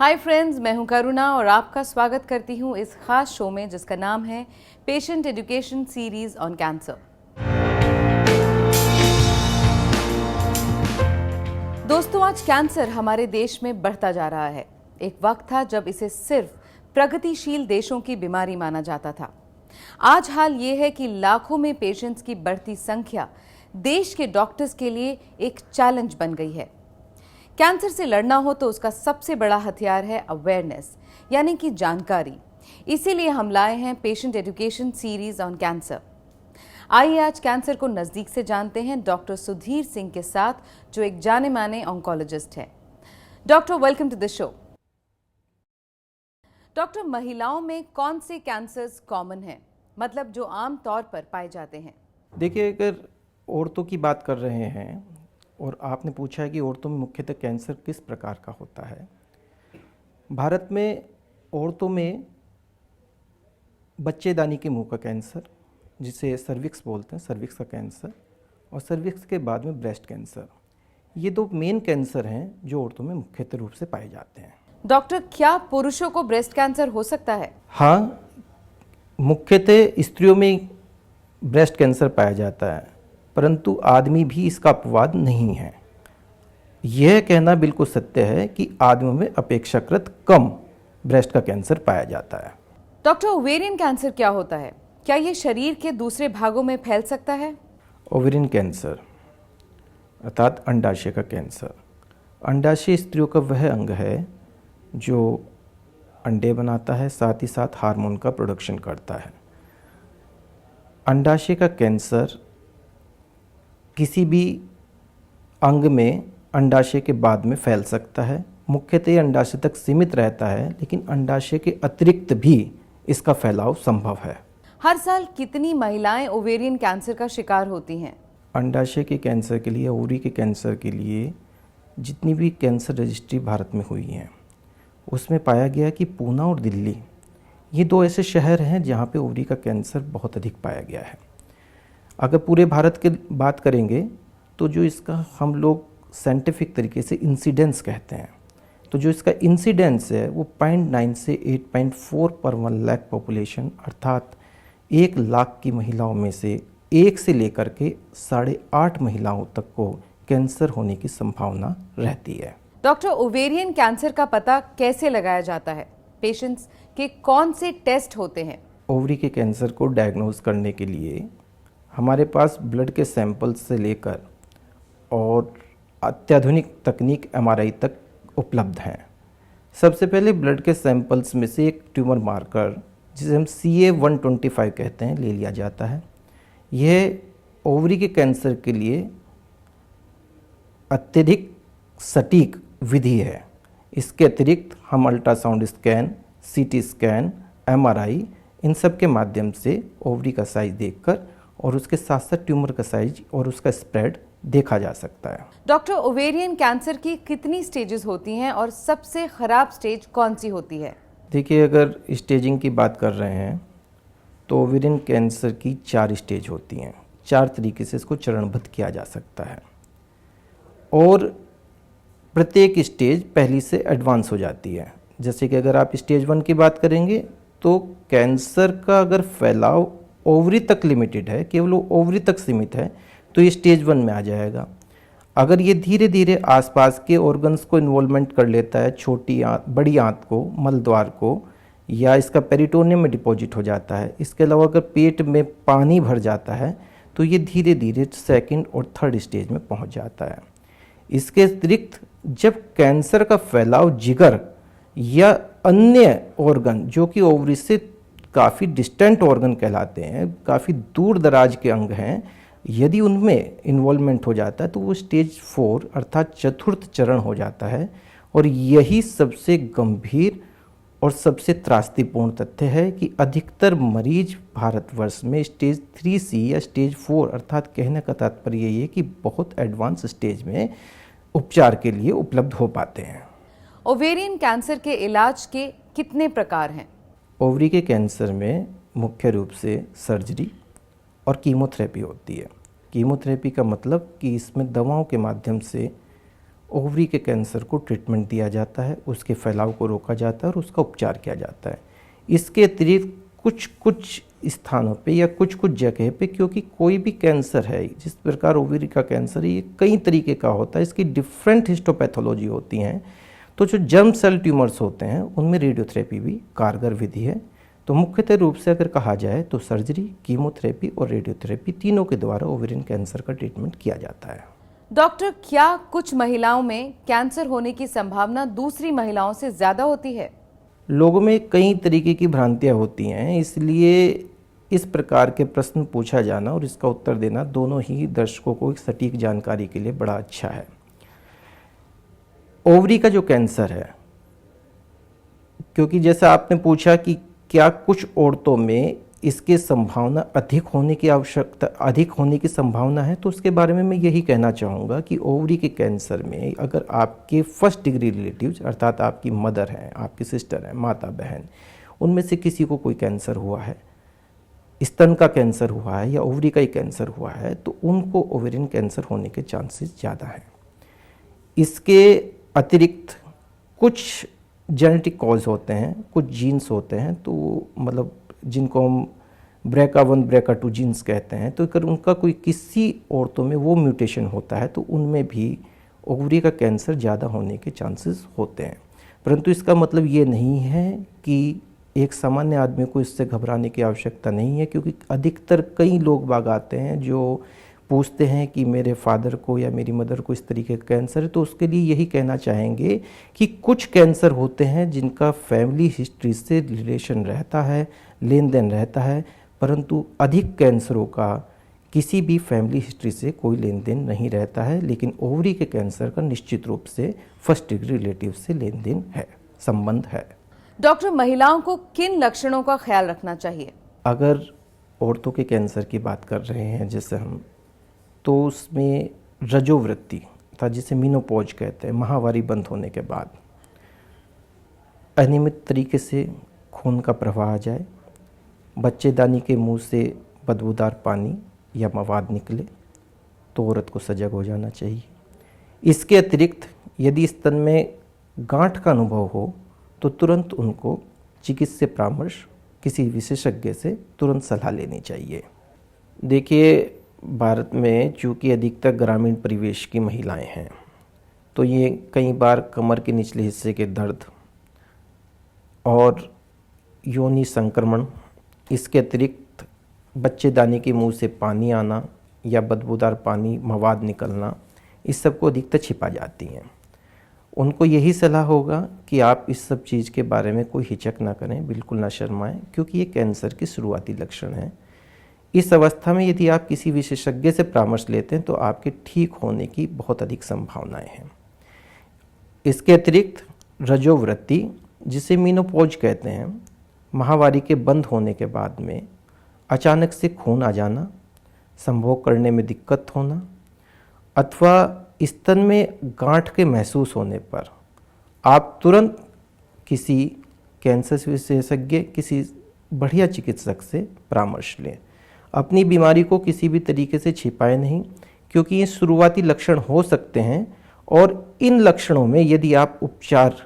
Hi friends, मैं हूं करुणा और आपका स्वागत करती हूं इस खास शो में जिसका नाम है patient education series on cancer. दोस्तों, आज कैंसर हमारे देश में बढ़ता जा रहा है। एक वक्त था जब इसे सिर्फ प्रगतिशील देशों की बीमारी माना जाता था। आज हाल ये है कि लाखों में पेशेंट्स की बढ़ती संख्या देश के डॉक्टर्स के लिए एक चैलेंज बन गई है। कैंसर से लड़ना हो तो उसका सबसे बड़ा हथियार है अवेयरनेस, यानी कि जानकारी। इसीलिए हम लाए हैं patient education series on cancer. आइए आज कैंसर को नजदीक से जानते हैं डॉक्टर सुधीर सिंह के साथ, जो एक जाने माने ऑन्कोलॉजिस्ट हैं। Doctor, welcome to the show. Doctor, महिलाओं में कौन से कैंसर्स कॉमन हैं, मतलब जो आम तौर पर पाए जाते हैं? देखिए, अगर औरतों की बात कर रहे हैं और आपने पूछा है कि औरतों में मुख्यतः कैंसर किस प्रकार का होता है। भारत में औरतों में बच्चेदानी के मुंह का कैंसर, जिसे सर्विक्स बोलते हैं, सर्विक्स का कैंसर, और सर्विक्स के बाद में ब्रेस्ट कैंसर, ये दो मेन कैंसर हैं जो औरतों में मुख्यतः रूप से पाए जाते हैं। डॉक्टर, क्या पुरुषों को ब्रेस्ट कैंसर हो सकता है? हाँ, मुख्यतः स्त्रियों में ब्रेस्ट कैंसर पाया जाता है, परंतु आदमी भी इसका अपवाद नहीं है। यह कहना बिल्कुल सत्य है कि आदमियों में अपेक्षाकृत कम ब्रेस्ट का कैंसर पाया जाता है। डॉक्टर, ओवेरियन कैंसर क्या होता है? क्या ये शरीर के दूसरे भागों में फैल सकता है? ओवेरियन कैंसर अर्थात अंडाशय का कैंसर। अंडाशय स्त्रियों का वह अंग है जो अंडे बनाता है, साथ ही साथ हार्मोन का प्रोडक्शन करता है। अंडाशय का कैंसर किसी भी अंग में अंडाशय के बाद में फैल सकता है। मुख्यतः अंडाशय तक सीमित रहता है, लेकिन अंडाशय के अतिरिक्त भी इसका फैलाव संभव है। हर साल कितनी महिलाएं ओवेरियन कैंसर का शिकार होती हैं? अंडाशय के कैंसर के लिए, ओवरी के कैंसर के लिए जितनी भी कैंसर रजिस्ट्री भारत में हुई हैं, उसमें पाया गया कि पूना और दिल्ली, ये दो ऐसे शहर हैं जहाँ पे ओवरी का कैंसर बहुत अधिक पाया गया है। अगर पूरे भारत की बात करेंगे तो जो इसका हम लोग साइंटिफिक तरीके से इंसिडेंस कहते हैं, तो जो इसका इंसिडेंस है वो 0.9 से 8.4 पर 1 लाख पॉपुलेशन, अर्थात 1 लाख की महिलाओं में से 1 से लेकर के 8.5 महिलाओं तक को कैंसर होने की संभावना रहती है। डॉक्टर, ओवेरियन कैंसर का पता कैसे लगाया जाता है? पेशेंट्स के कौन से टेस्ट होते हैं? ओवरी के कैंसर को डायग्नोज करने के लिए हमारे पास ब्लड के सैंपल्स से लेकर और अत्याधुनिक तकनीक MRI तक उपलब्ध हैं। सबसे पहले ब्लड के सैंपल्स में से एक ट्यूमर मार्कर, जिसे हम CA-125 कहते हैं, ले लिया जाता है। यह ओवरी के कैंसर के लिए अत्यधिक सटीक विधि है। इसके अतिरिक्त हम ultrasound scan, CT scan, MRI, इन सब के माध्यम से ओवरी का साइज देखकर और उसके साथ साथ ट्यूमर का साइज और उसका स्प्रेड देखा जा सकता है। डॉक्टर, ओवेरियन कैंसर की कितनी स्टेजेस होती हैं और सबसे खराब स्टेज कौन सी होती है? देखिए, अगर स्टेजिंग की बात कर रहे हैं तो ओवेरियन कैंसर की 4 स्टेज होती हैं। 4 तरीके से इसको चरणबद्ध किया जा सकता है और प्रत्येक स्टेज पहली से एडवांस हो जाती है। जैसे कि अगर आप स्टेज 1 की बात करेंगे तो कैंसर का अगर फैलाव ओवरी तक लिमिटेड है, केवल ओवरी तक सीमित है, तो ये स्टेज 1 में आ जाएगा। अगर ये धीरे धीरे आसपास के ऑर्गन्स को इन्वॉल्वमेंट कर लेता है, छोटी आंत, बड़ी आंत को, मलद्वार को, या इसका पेरिटोनियम में डिपॉजिट हो जाता है, इसके अलावा अगर पेट में पानी भर जाता है, तो ये धीरे धीरे 2nd और 3rd स्टेज में पहुंच जाता है। इसके अतिरिक्त जब कैंसर का फैलाव जिगर या अन्य ऑर्गन जो कि ओवरी से काफ़ी डिस्टेंट ऑर्गन कहलाते हैं, काफ़ी दूर दराज के अंग हैं, यदि उनमें इन्वॉल्वमेंट हो जाता है तो वो स्टेज 4 अर्थात 4th चरण हो जाता है। और यही सबसे गंभीर और सबसे त्रासदीपूर्ण तथ्य है कि अधिकतर मरीज भारतवर्ष में स्टेज 3C या स्टेज 4 अर्थात कहने का तात्पर्य ये है कि बहुत एडवांस स्टेज में उपचार के लिए उपलब्ध हो पाते हैं। ओवेरियन कैंसर के इलाज के कितने प्रकार हैं? ओवरी के कैंसर में मुख्य रूप से सर्जरी और कीमोथेरेपी होती है। कीमोथेरेपी का मतलब कि इसमें दवाओं के माध्यम से ओवरी के कैंसर को ट्रीटमेंट दिया जाता है, उसके फैलाव को रोका जाता है और उसका उपचार किया जाता है। इसके अतिरिक्त कुछ स्थानों पे या कुछ जगह पे, क्योंकि कोई भी कैंसर है, जिस प्रकार ओवरी का कैंसर है, ये कई तरीके का होता है, इसकी डिफरेंट हिस्टोपैथोलॉजी होती हैं। तो जो जर्म सेल ट्यूमर्स होते हैं उनमें रेडियोथेरेपी भी कारगर विधि है। तो मुख्यतः रूप से अगर कहा जाए तो सर्जरी, कीमोथेरेपी और रेडियोथेरेपी तीनों के द्वारा ओवेरियन कैंसर का ट्रीटमेंट किया जाता है। डॉक्टर, क्या कुछ महिलाओं में कैंसर होने की संभावना दूसरी महिलाओं से ज्यादा होती है? लोगों में कई तरीके की भ्रांतियां होती हैं, इसलिए इस प्रकार के प्रश्न पूछा जाना और इसका उत्तर देना दोनों ही दर्शकों को एक सटीक जानकारी के लिए बड़ा अच्छा है। ओवरी का जो कैंसर है, क्योंकि जैसा आपने पूछा कि क्या कुछ औरतों में इसके संभावना अधिक होने की संभावना है, तो उसके बारे में मैं यही कहना चाहूँगा कि ओवरी के कैंसर में अगर आपके फर्स्ट डिग्री रिलेटिव्स अर्थात आपकी मदर हैं, आपकी सिस्टर हैं, माता बहन, उनमें से किसी को कोई कैंसर हुआ है, स्तन का कैंसर हुआ है या ओवरी का ही कैंसर हुआ है, तो उनको ओवेरियन कैंसर होने के चांसेस ज़्यादा हैं। इसके अतिरिक्त कुछ जेनेटिक कॉज होते हैं, कुछ जीन्स होते हैं, तो मतलब जिनको हम BRCA1 BRCA2 जीन्स कहते हैं, तो अगर उनका कोई किसी औरतों में वो म्यूटेशन होता है तो उनमें भी ओवरी का कैंसर ज़्यादा होने के चांसेस होते हैं। परंतु इसका मतलब ये नहीं है कि एक सामान्य आदमी को इससे घबराने की आवश्यकता नहीं है, क्योंकि अधिकतर कई लोग बाग आते हैं जो पूछते हैं कि मेरे फादर को या मेरी मदर को इस तरीके का कैंसर है, तो उसके लिए यही कहना चाहेंगे कि कुछ कैंसर होते हैं जिनका फैमिली हिस्ट्री से रिलेशन रहता है, लेन देन रहता है, परंतु अधिक कैंसरों का किसी भी फैमिली हिस्ट्री से कोई लेन देन नहीं रहता है। लेकिन ओवरी के कैंसर का निश्चित रूप से फर्स्ट डिग्री रिलेटिव से लेन देन है, संबंध है। डॉक्टर, महिलाओं को किन लक्षणों का ख्याल रखना चाहिए? अगर औरतों के कैंसर की बात कर रहे हैं जैसे हम, तो उसमें रजोवृत्ति था जिसे मीनोपॉज कहते हैं, माहवारी बंद होने के बाद अनियमित तरीके से खून का प्रवाह आ जाए, बच्चेदानी के मुंह से बदबूदार पानी या मवाद निकले, तो औरत को सजग हो जाना चाहिए। इसके अतिरिक्त यदि स्तन में गांठ का अनुभव हो तो तुरंत उनको चिकित्सीय परामर्श किसी विशेषज्ञ से तुरंत सलाह लेनी चाहिए। देखिए, भारत में चूँकि अधिकतर ग्रामीण परिवेश की महिलाएं हैं, तो ये कई बार कमर के निचले हिस्से के दर्द और योनि संक्रमण, इसके अतिरिक्त बच्चेदानी के मुंह से पानी आना या बदबूदार पानी, मवाद निकलना, इस सब को अधिकतर छिपा जाती हैं। उनको यही सलाह होगा कि आप इस सब चीज़ के बारे में कोई हिचक ना करें, बिल्कुल ना शर्माएं, क्योंकि ये कैंसर के शुरुआती लक्षण हैं। इस अवस्था में यदि आप किसी विशेषज्ञ से परामर्श लेते हैं तो आपके ठीक होने की बहुत अधिक संभावनाएं हैं। इसके अतिरिक्त रजोवृत्ति, जिसे मीनोपॉज कहते हैं, माहवारी के बंद होने के बाद में अचानक से खून आ जाना, संभोग करने में दिक्कत होना, अथवा स्तन में गांठ के महसूस होने पर आप तुरंत किसी कैंसर विशेषज्ञ, किसी बढ़िया चिकित्सक से परामर्श लें। अपनी बीमारी को किसी भी तरीके से छिपाएं नहीं, क्योंकि ये शुरुआती लक्षण हो सकते हैं और इन लक्षणों में यदि आप उपचार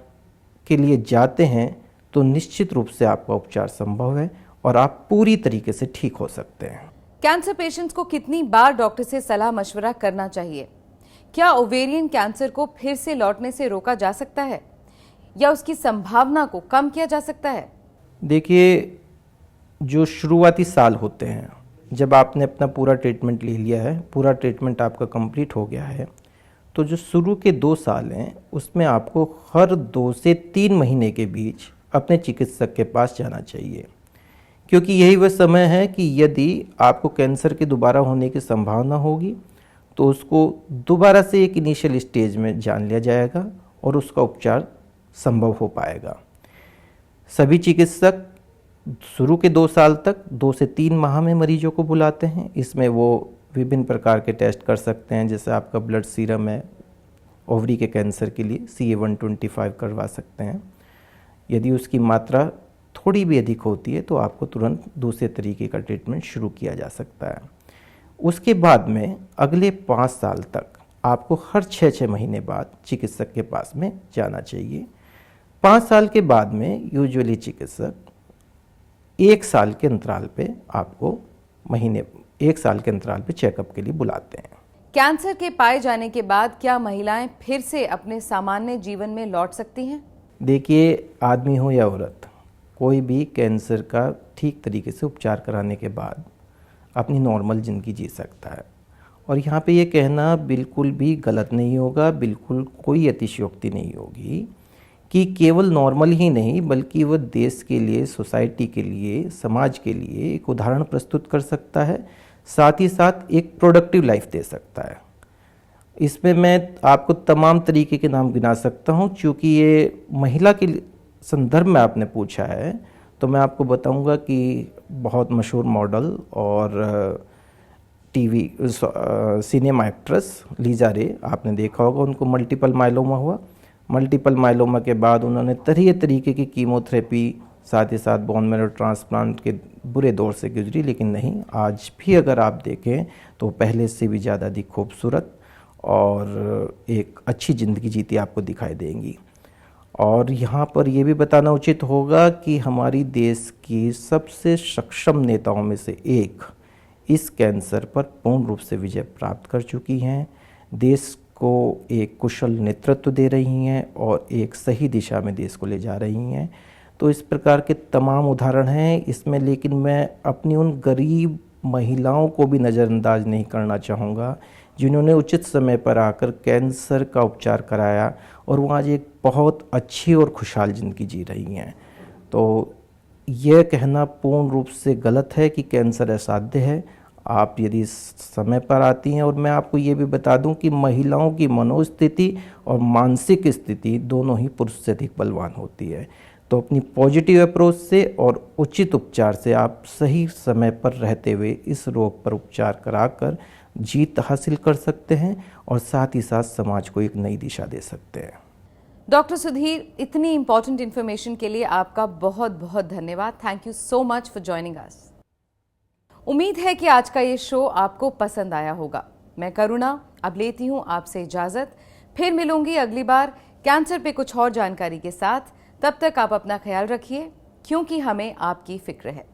के लिए जाते हैं तो निश्चित रूप से आपका उपचार संभव है और आप पूरी तरीके से ठीक हो सकते हैं। कैंसर पेशेंट्स को कितनी बार डॉक्टर से सलाह मशवरा करना चाहिए? क्या ओवेरियन कैंसर को फिर से लौटने से रोका जा सकता है या उसकी संभावना को कम किया जा सकता है? देखिए, जो शुरुआती साल होते हैं, जब आपने अपना पूरा ट्रीटमेंट ले लिया है, पूरा ट्रीटमेंट आपका कंप्लीट हो गया है, तो जो शुरू के 2 साल हैं उसमें आपको हर 2 से 3 महीने के बीच अपने चिकित्सक के पास जाना चाहिए, क्योंकि यही वह समय है कि यदि आपको कैंसर के दोबारा होने की संभावना होगी तो उसको दोबारा से एक इनिशियल स्टेज में जान लिया जाएगा और उसका उपचार संभव हो पाएगा। सभी चिकित्सक शुरू के 2 साल तक 2 से 3 माह में मरीजों को बुलाते हैं। इसमें वो विभिन्न प्रकार के टेस्ट कर सकते हैं, जैसे आपका ब्लड सीरम है, ओवरी के कैंसर के लिए CA-125 करवा सकते हैं। यदि उसकी मात्रा थोड़ी भी अधिक होती है तो आपको तुरंत दूसरे तरीके का ट्रीटमेंट शुरू किया जा सकता है। उसके बाद में अगले 5 साल तक आपको हर 6-6 महीने बाद चिकित्सक के पास में जाना चाहिए। 5 साल के बाद में यूजुअली चिकित्सक 1 साल के अंतराल पे आपको 1 साल के अंतराल पे चेकअप के लिए बुलाते हैं। कैंसर के पाए जाने के बाद क्या महिलाएं फिर से अपने सामान्य जीवन में लौट सकती हैं? देखिए, आदमी हो या औरत, कोई भी कैंसर का ठीक तरीके से उपचार कराने के बाद अपनी नॉर्मल ज़िंदगी जी सकता है। और यहाँ पे ये कहना बिल्कुल भी गलत नहीं होगा, बिल्कुल कोई अतिशयोक्ति नहीं होगी कि केवल नॉर्मल ही नहीं बल्कि वह देश के लिए, सोसाइटी के लिए, समाज के लिए एक उदाहरण प्रस्तुत कर सकता है, साथ ही साथ एक प्रोडक्टिव लाइफ दे सकता है। इसमें मैं आपको तमाम तरीके के नाम गिना सकता हूँ। चूँकि ये महिला के संदर्भ में आपने पूछा है तो मैं आपको बताऊंगा कि बहुत मशहूर मॉडल और टीवी सिनेमा एक्ट्रेस लीजा रे, आपने देखा होगा, उनको मल्टीपल माइलोमा हुआ। मल्टीपल माइलोमा के बाद उन्होंने तरह तरीके की कीमोथेरेपी, साथ ही साथ बोन मैरो ट्रांसप्लांट के बुरे दौर से गुजरी, लेकिन नहीं, आज भी अगर आप देखें तो पहले से भी ज़्यादा अधिक खूबसूरत और एक अच्छी ज़िंदगी जीती आपको दिखाई देंगी। और यहाँ पर यह भी बताना उचित होगा कि हमारी देश की सबसे सक्षम नेताओं में से एक इस कैंसर पर पूर्ण रूप से विजय प्राप्त कर चुकी हैं, देश को एक कुशल नेतृत्व दे रही हैं और एक सही दिशा में देश को ले जा रही हैं। तो इस प्रकार के तमाम उदाहरण हैं इसमें, लेकिन मैं अपनी उन गरीब महिलाओं को भी नज़रअंदाज नहीं करना चाहूँगा जिन्होंने उचित समय पर आकर कैंसर का उपचार कराया और वो आज एक बहुत अच्छी और खुशहाल ज़िंदगी जी रही हैं। तो यह कहना पूर्ण रूप से गलत है कि कैंसर असाध्य है। आप यदि समय पर आती हैं, और मैं आपको ये भी बता दूं कि महिलाओं की मनोस्थिति और मानसिक स्थिति दोनों ही पुरुष से अधिक बलवान होती है। तो अपनी पॉजिटिव अप्रोच से और उचित उपचार से आप सही समय पर रहते हुए इस रोग पर उपचार कराकर जीत हासिल कर सकते हैं और साथ ही साथ समाज को एक नई दिशा दे सकते हैं। डॉक्टर सुधीर, इतनी इंपॉर्टेंट इन्फॉर्मेशन के लिए आपका बहुत बहुत धन्यवाद। Thank you so much for joining us. उम्मीद है कि आज का ये शो आपको पसंद आया होगा। मैं करुणा अब लेती हूँ आपसे इजाजत। फिर मिलूंगी अगली बार कैंसर पे कुछ और जानकारी के साथ। तब तक आप अपना ख्याल रखिए, क्योंकि हमें आपकी फिक्र है।